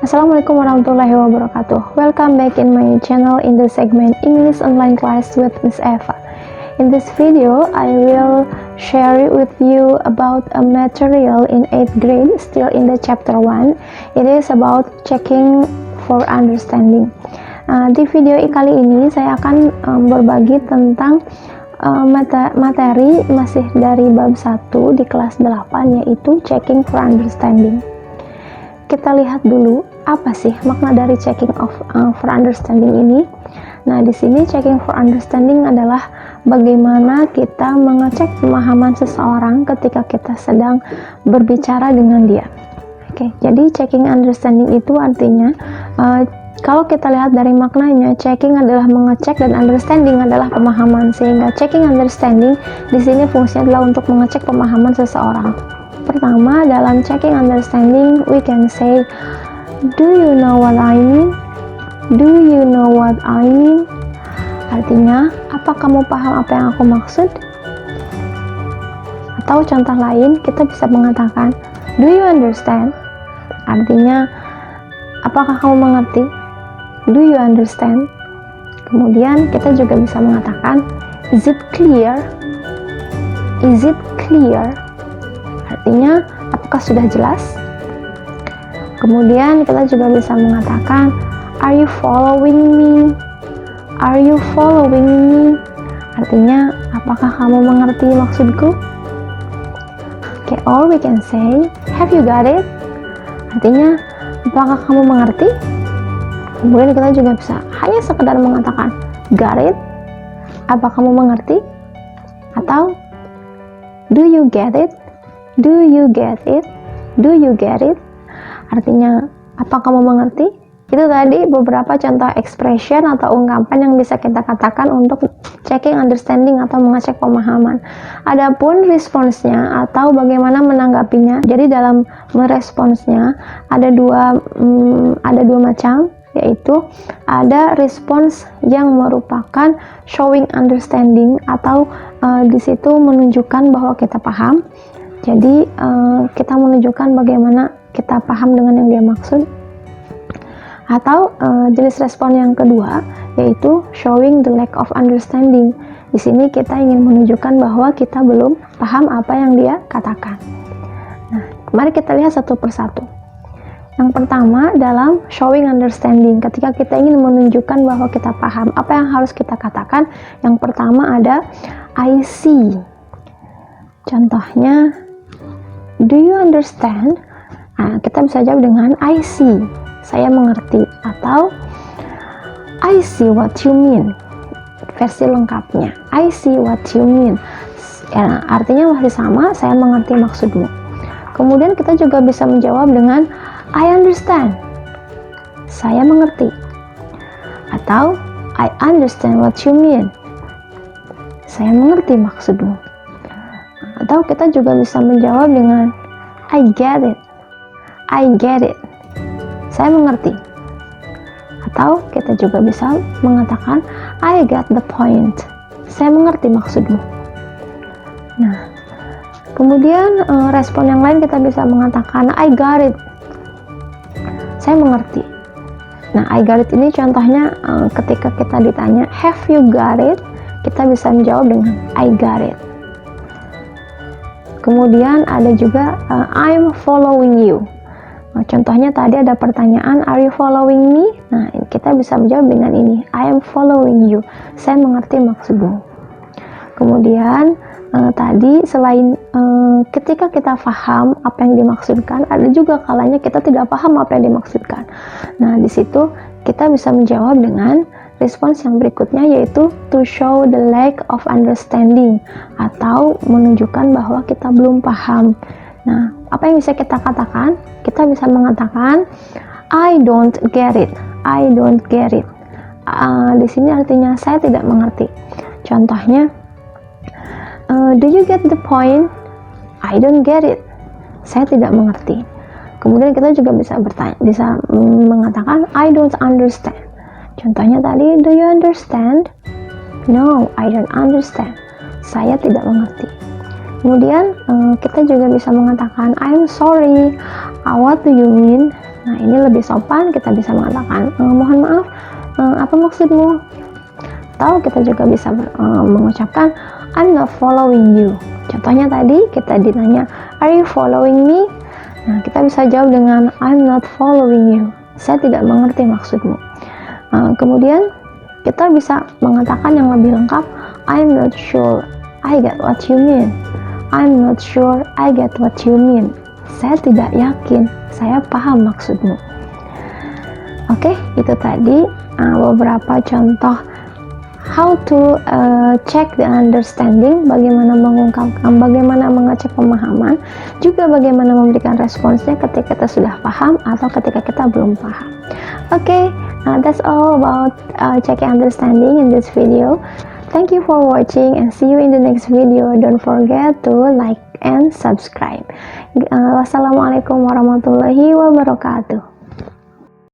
Assalamualaikum warahmatullahi wabarakatuh. Welcome back in my channel in the segment English Online Class with Miss Eva. In this video, I will share with you about a material in 8th grade, still in the chapter 1. It is about checking for understanding. Di video kali ini saya akan berbagi tentang materi masih dari bab 1 di kelas 8, yaitu checking for understanding. Kita lihat dulu apa sih makna dari checking for understanding ini. Nah, di sini checking for understanding adalah bagaimana kita mengecek pemahaman seseorang ketika kita sedang berbicara dengan dia. Oke, jadi checking understanding itu artinya kalau kita lihat dari maknanya, checking adalah mengecek dan understanding adalah pemahaman, sehingga checking understanding di sini fungsinya adalah untuk mengecek pemahaman seseorang. Pertama, dalam checking understanding, we can say, do you know what I mean? Do you know what I mean? Artinya, apa kamu paham apa yang aku maksud? Atau contoh lain, kita bisa mengatakan, do you understand? Artinya, apakah kamu mengerti? Do you understand? Kemudian, kita juga bisa mengatakan, is it clear? Is it clear? Artinya, apakah sudah jelas? Kemudian kita juga bisa mengatakan, are you following me? Are you following me? Artinya, apakah kamu mengerti maksudku? Okay, or we can say, have you got it? Artinya, apakah kamu mengerti? Kemudian kita juga bisa hanya sekedar mengatakan, got it? Apa kamu mengerti? Atau, do you get it? Do you get it? Do you get it? Artinya, apa kamu mengerti? Itu tadi beberapa contoh expression atau ungkapan yang bisa kita katakan untuk checking understanding atau mengecek pemahaman. Adapun responsnya atau bagaimana menanggapinya, jadi dalam meresponsnya ada dua macam, yaitu ada respons yang merupakan showing understanding atau di situ menunjukkan bahwa kita paham. Jadi kita menunjukkan bagaimana kita paham dengan yang dia maksud. Atau jenis respon yang kedua, yaitu showing the lack of understanding. Di sini kita ingin menunjukkan bahwa kita belum paham apa yang dia katakan. Nah, mari kita lihat satu persatu. Yang pertama, dalam showing understanding, ketika kita ingin menunjukkan bahwa kita paham, apa yang harus kita katakan? Yang pertama ada I see. Contohnya, do you understand? Nah, kita bisa jawab dengan I see, saya mengerti, atau I see what you mean, versi lengkapnya, I see what you mean, ya, artinya masih sama, saya mengerti maksudmu. Kemudian kita juga bisa menjawab dengan I understand, saya mengerti, atau I understand what you mean, saya mengerti maksudmu. Atau kita juga bisa menjawab dengan I get it, I get it, saya mengerti. Atau kita juga bisa mengatakan I got the point, saya mengerti maksudmu. Nah, kemudian respon yang lain kita bisa mengatakan I got it, saya mengerti. Nah, I got it ini contohnya ketika kita ditanya have you got it, kita bisa menjawab dengan I got it. Kemudian ada juga I'm following you. Nah, contohnya tadi ada pertanyaan, are you following me? Nah, kita bisa menjawab dengan ini, I am following you, saya mengerti maksudmu. Kemudian tadi selain ketika kita paham apa yang dimaksudkan, ada juga kalanya kita tidak paham apa yang dimaksudkan. Nah, di situ kita bisa menjawab dengan respons yang berikutnya, yaitu to show the lack of understanding, atau menunjukkan bahwa kita belum paham. Nah, apa yang bisa kita katakan? Kita bisa mengatakan I don't get it, I don't get it. Di sini artinya saya tidak mengerti. Contohnya, do you get the point? I don't get it, saya tidak mengerti. Kemudian kita juga bisa mengatakan I don't understand. Contohnya tadi, do you understand? No, I don't understand, saya tidak mengerti. Kemudian kita juga bisa mengatakan I'm sorry, what do you mean? Nah, ini lebih sopan, kita bisa mengatakan, mohon maaf, apa maksudmu? Atau kita juga bisa mengucapkan, I'm not following you. Contohnya tadi kita ditanya, are you following me? Nah, kita bisa jawab dengan I'm not following you. Saya tidak mengerti maksudmu. Kemudian kita bisa mengatakan yang lebih lengkap, I'm not sure I get what you mean. I'm not sure I get what you mean. Saya tidak yakin saya paham maksudmu. Oke, itu tadi beberapa contoh how to check the understanding, bagaimana mengungkapkan, bagaimana mengecek pemahaman, juga bagaimana memberikan responsnya ketika kita sudah paham atau ketika kita belum paham. Okay, that's all about checking understanding in this video. Thank you for watching and see you in the next video. Don't forget to like and subscribe. Wassalamualaikum warahmatullahi wabarakatuh.